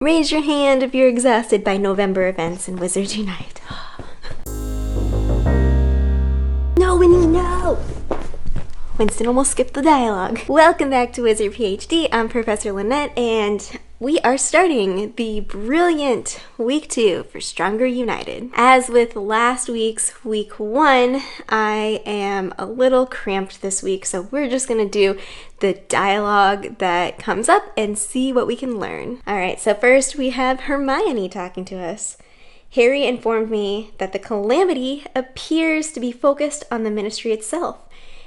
Raise your hand if you're exhausted by November events in Wizards Unite. No, Winnie, no! Winston almost skipped the dialogue. Welcome back to WizardPhD. I'm Professor Lynette, and we are starting the brilliant week 2 for Stronger United. As with last week's week 1, I am a little cramped this week, so we're just gonna do the dialogue that comes up and see what we can learn. Alright, so first we have Hermione talking to us. Harry informed me that the Calamity appears to be focused on the Ministry itself.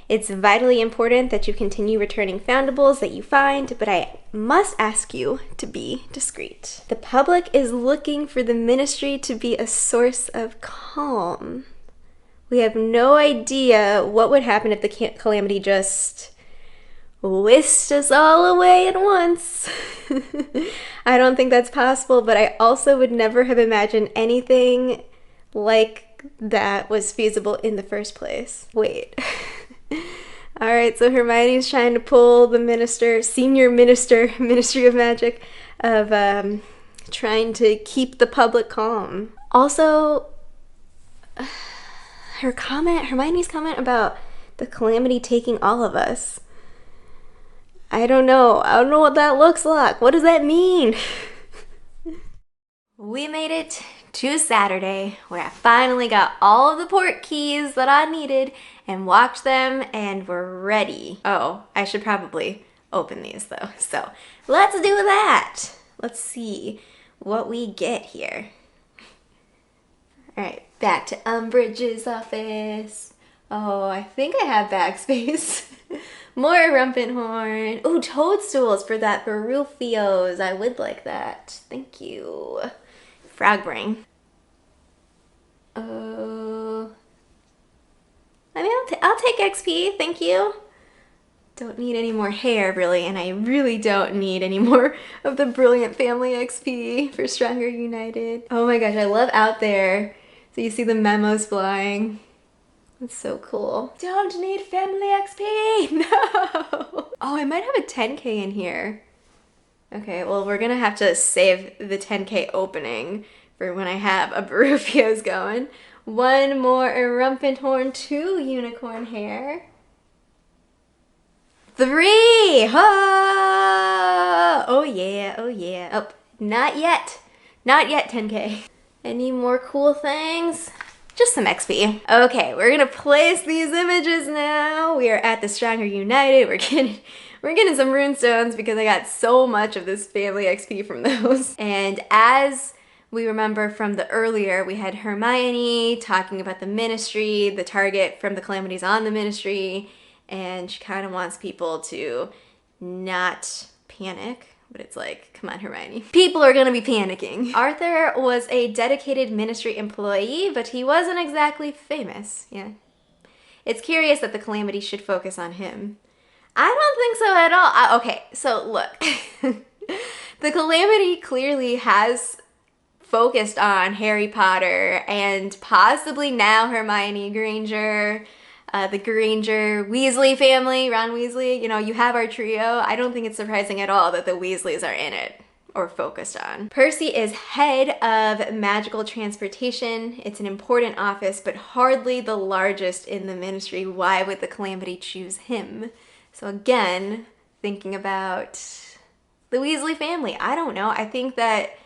It's vitally important that you continue returning foundables that you find, but I must ask you to be discreet. The public is looking for the Ministry to be a source of calm. We have no idea what would happen if the Calamity just whisked us all away at once. I don't think that's possible, but I also would never have imagined anything like that was feasible in the first place. Wait. Alright, so Hermione's trying to pull the senior minister, Ministry of Magic, of trying to keep the public calm. Also, Hermione's comment about the Calamity taking all of us. I don't know what that looks like. What does that mean? We made it to Saturday, where I finally got all of the port keys that I needed and walked them, and we're ready. Oh, I should probably open these though. So let's do that. Let's see what we get here. All right, back to Umbridge's office. Oh, I think I have backspace. More Rumpinhorn. Oh, toadstools for that Barulfios. I would like that. Thank you. Frogbrain. I mean, I'll take XP, thank you. Don't need any more hair, really, and I really don't need any more of the Brilliant Family XP for Stronger United. Oh my gosh, I love Out There. So you see the memos flying. That's so cool. Don't need family XP, no! Oh, I might have a 10K in here. Okay, well, we're gonna have to save the 10K opening for when I have a Barufio's going. One more Rumpinhorn, 2 unicorn hair. 3! Oh yeah, oh yeah. Oh, not yet. Not yet, 10K. Any more cool things? Just some XP. Okay, we're gonna place these images now. We are at the Stronger United. We're getting some runestones because I got so much of this family XP from those. And as we remember from the earlier, we had Hermione talking about the Ministry, the target from the Calamities on the Ministry, and she kind of wants people to not panic. But it's like, come on, Hermione. People are gonna be panicking. Arthur was a dedicated Ministry employee, but he wasn't exactly famous. Yeah. It's curious that the Calamity should focus on him. I don't think so at all. Okay, so look. The Calamity clearly has focused on Harry Potter and possibly now Hermione Granger, the Granger Weasley family, Ron Weasley. You know, you have our trio. I don't think it's surprising at all that the Weasleys are in it or focused on. Percy is head of magical transportation. It's an important office, but hardly the largest in the Ministry. Why would the Calamity choose him? So again, thinking about the Weasley family. I don't know. I think that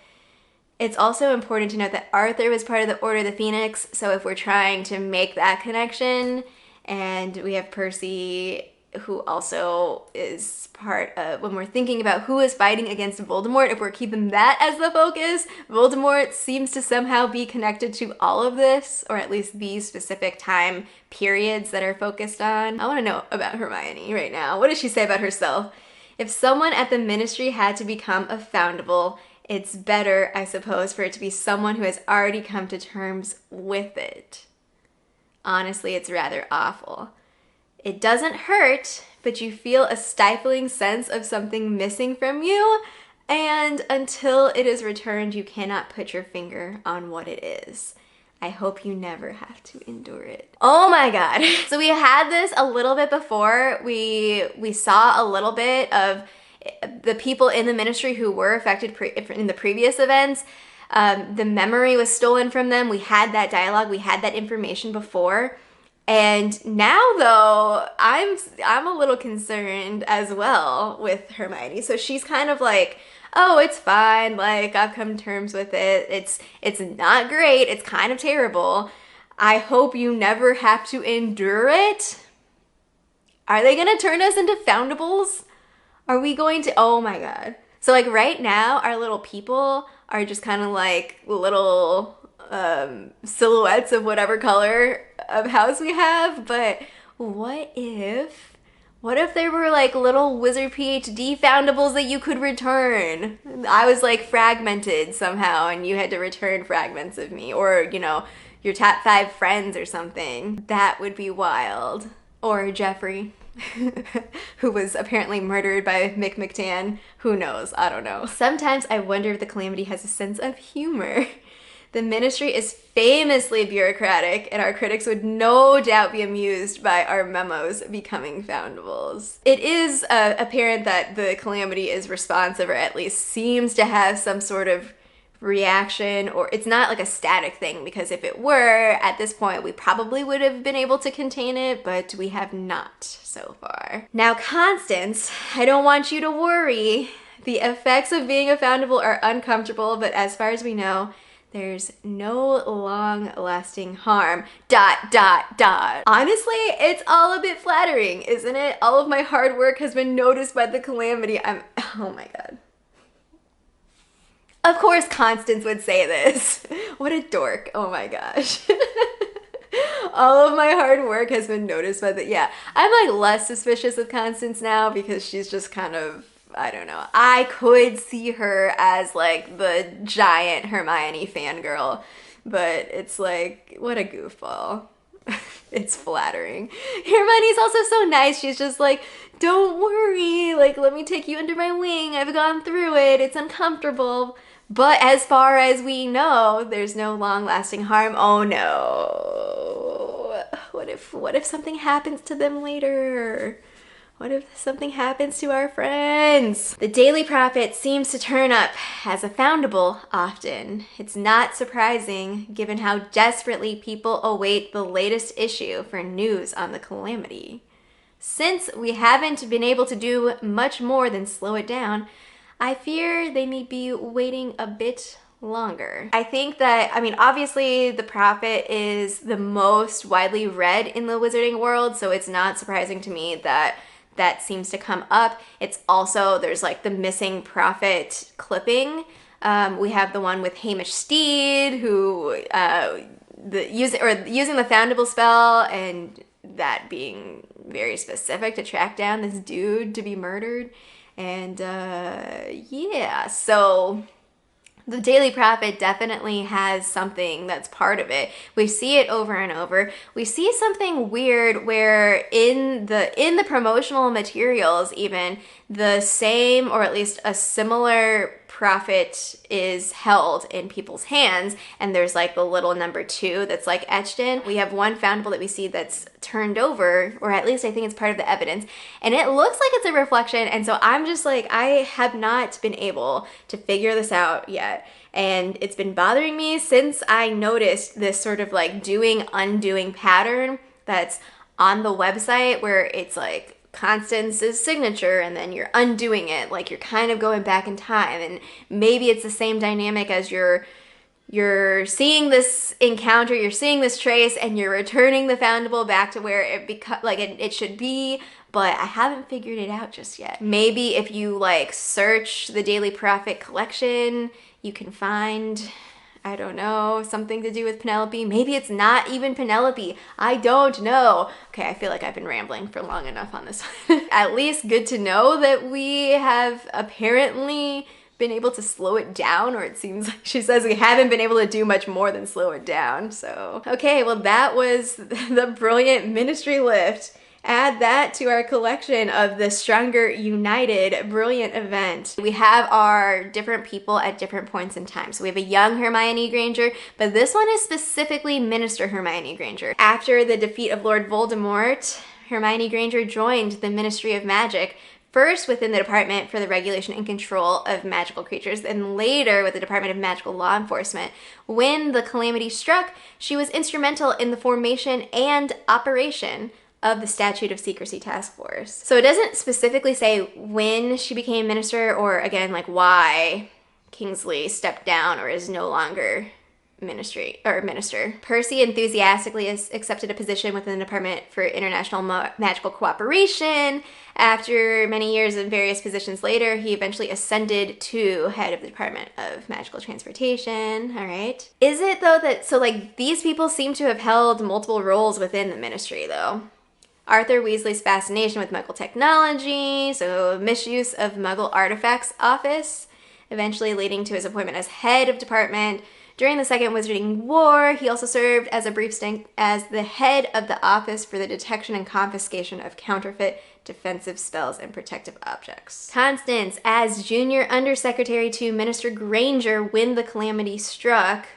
it's also important to note that Arthur was part of the Order of the Phoenix, so if we're trying to make that connection, and we have Percy, who also is part of, when we're thinking about who is fighting against Voldemort, if we're keeping that as the focus, Voldemort seems to somehow be connected to all of this, or at least these specific time periods that are focused on. I want to know about Hermione right now. What does she say about herself? If someone at the Ministry had to become a foundable, it's better, I suppose, for it to be someone who has already come to terms with it. Honestly, it's rather awful. It doesn't hurt, but you feel a stifling sense of something missing from you, and until it is returned, you cannot put your finger on what it is. I hope you never have to endure it. Oh my god. So we had this a little bit before. We saw a little bit of the people in the ministry who were affected in the previous events, the memory was stolen from them. We had that dialogue, we had that information before. And now though, I'm a little concerned as well with Hermione. So she's kind of like, oh, it's fine, like I've come to terms with it. It's not great, it's kind of terrible. I hope you never have to endure it. Are they gonna turn us into foundables? Are we going to, oh my God. So like right now, our little people are just kind of like little silhouettes of whatever color of house we have, but what if they were like little WizardPhD foundables that you could return? I was like fragmented somehow and you had to return fragments of me, or you know, your top 5 friends or something. That would be wild. Or Jeffrey, who was apparently murdered by Mick McTan. Who knows? I don't know. Sometimes I wonder if the Calamity has a sense of humor. The ministry is famously bureaucratic, and our critics would no doubt be amused by our memos becoming foundables. It is apparent that the Calamity is responsive, or at least seems to have some sort of reaction, or it's not like a static thing, because if it were, at this point we probably would have been able to contain it, but we have not so far. Now Constance, I don't want you to worry. The effects of being a foundable are uncomfortable, but as far as we know, there's no long-lasting harm. ... Honestly, it's all a bit flattering, isn't it? All of my hard work has been noticed by the Calamity. Oh my God. Of course Constance would say this. What a dork. Oh my gosh. All of my hard work has been noticed by yeah. I'm like less suspicious of Constance now because she's just kind of, I don't know. I could see her as like the giant Hermione fangirl, but it's like, what a goofball. It's flattering. Hermione's also so nice. She's just like, don't worry, like let me take you under my wing. I've gone through it. It's uncomfortable. But as far as we know, there's no long-lasting harm. Oh no. What if something happens to them later? What if something happens to our friends? The Daily Prophet seems to turn up as a foundable often. It's not surprising given how desperately people await the latest issue for news on the Calamity. Since we haven't been able to do much more than slow it down, I fear they may be waiting a bit longer. I think that, I mean, obviously the Prophet is the most widely read in the wizarding world, so it's not surprising to me that that seems to come up. It's also, there's like the missing Prophet clipping. We have the one with Hamish Steed, who using the foundable spell, and that being very specific to track down this dude to be murdered. And yeah, so the Daily Prophet definitely has something that's part of it. We see it over and over. We see something weird where in the promotional materials even, the same or at least a similar prophet is held in people's hands, and there's like the little number 2 that's like etched in. We have one foundable that we see that's turned over, or at least I think it's part of the evidence, and it looks like it's a reflection, and so I'm just like, I have not been able to figure this out yet. And it's been bothering me since I noticed this sort of like doing-undoing pattern that's on the website, where it's like Constance's signature and then you're undoing it, like you're kind of going back in time, and maybe it's the same dynamic as you're seeing this encounter, you're seeing this trace, and you're returning the foundable back to where it should be, but I haven't figured it out just yet. Maybe if you like search the Daily Prophet collection, you can find, I don't know, something to do with Penelope. Maybe it's not even Penelope. I don't know. Okay, I feel like I've been rambling for long enough on this one. At least good to know that we have apparently been able to slow it down, or it seems like she says we haven't been able to do much more than slow it down. So, okay, well that was the brilliant ministry lift. Add that to our collection of the Stronger United brilliant event. We have our different people at different points in time. So we have a young Hermione Granger, but this one is specifically Minister Hermione Granger. After the defeat of Lord Voldemort, Hermione Granger joined the Ministry of Magic, first within the Department for the Regulation and Control of Magical Creatures, and later with the Department of Magical Law Enforcement. When the Calamity struck, she was instrumental in the formation and operation of the Statute of Secrecy Task Force. So it doesn't specifically say when she became minister, or again, like why Kingsley stepped down or is no longer minister. Percy enthusiastically accepted a position within the Department for International Magical Cooperation. After many years in various positions later, he eventually ascended to head of the Department of Magical Transportation. All right. Is it though that, so like these people seem to have held multiple roles within the ministry though? Arthur Weasley's fascination with Muggle technology, so misuse of Muggle artifacts office, eventually leading to his appointment as head of department. During the Second Wizarding War, he also served as a brief stint as the head of the Office for the Detection and Confiscation of Counterfeit Defensive Spells and Protective Objects. Constance, as Junior Undersecretary to Minister Granger when the Calamity struck,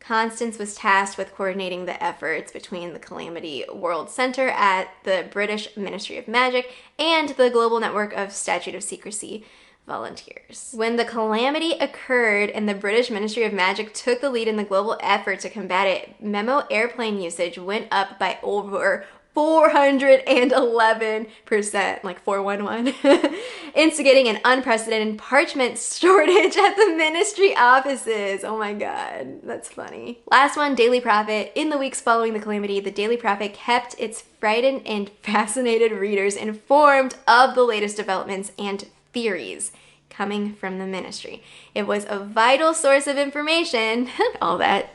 Constance was tasked with coordinating the efforts between the Calamity World Center at the British Ministry of Magic and the global network of Statute of Secrecy volunteers. When the Calamity occurred and the British Ministry of Magic took the lead in the global effort to combat it, memo airplane usage went up by over 411%, like 411, instigating an unprecedented parchment shortage at the ministry offices. Oh my god, that's funny. Last one, Daily Prophet. In the weeks following the Calamity, the Daily Prophet kept its frightened and fascinated readers informed of the latest developments and theories coming from the ministry. It was a vital source of information, all that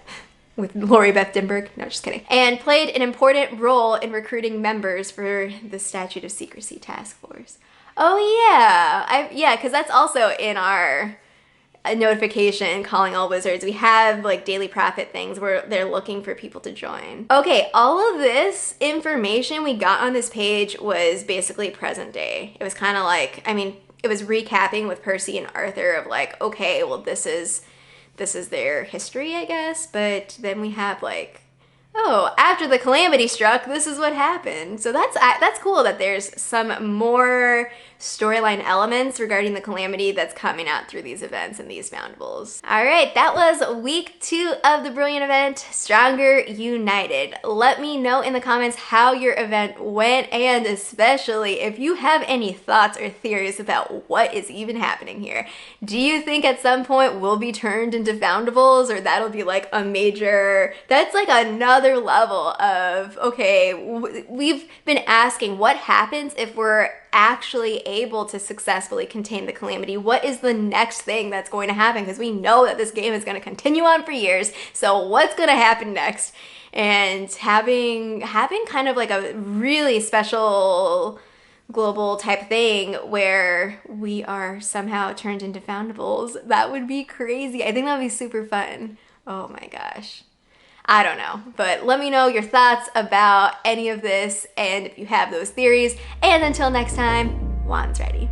with Lori Beth Denberg, no, just kidding, and played an important role in recruiting members for the Statute of Secrecy Task Force. Oh yeah, because that's also in our notification calling all wizards. We have like Daily Prophet things where they're looking for people to join. Okay, all of this information we got on this page was basically present day. It was kind of like, I mean, it was recapping with Percy and Arthur of like, okay, well this is their history, I guess, but then we have like, oh, after the Calamity struck, this is what happened. So that's cool that there's some more storyline elements regarding the Calamity that's coming out through these events and these foundables. All right, that was week 2 of the Brilliant event, Stronger United. Let me know in the comments how your event went, and especially if you have any thoughts or theories about what is even happening here. Do you think at some point we'll be turned into foundables, or that'll be like a major, that's like another level of, okay, we've been asking what happens if we're actually able to successfully contain the Calamity. What is the next thing that's going to happen? Because we know that this game is going to continue on for years. So what's going to happen next? And having kind of like a really special global type thing where we are somehow turned into foundables, that would be crazy. I think that would be super fun. Oh my gosh. I don't know, but let me know your thoughts about any of this and if you have those theories. And until next time, Juan's ready.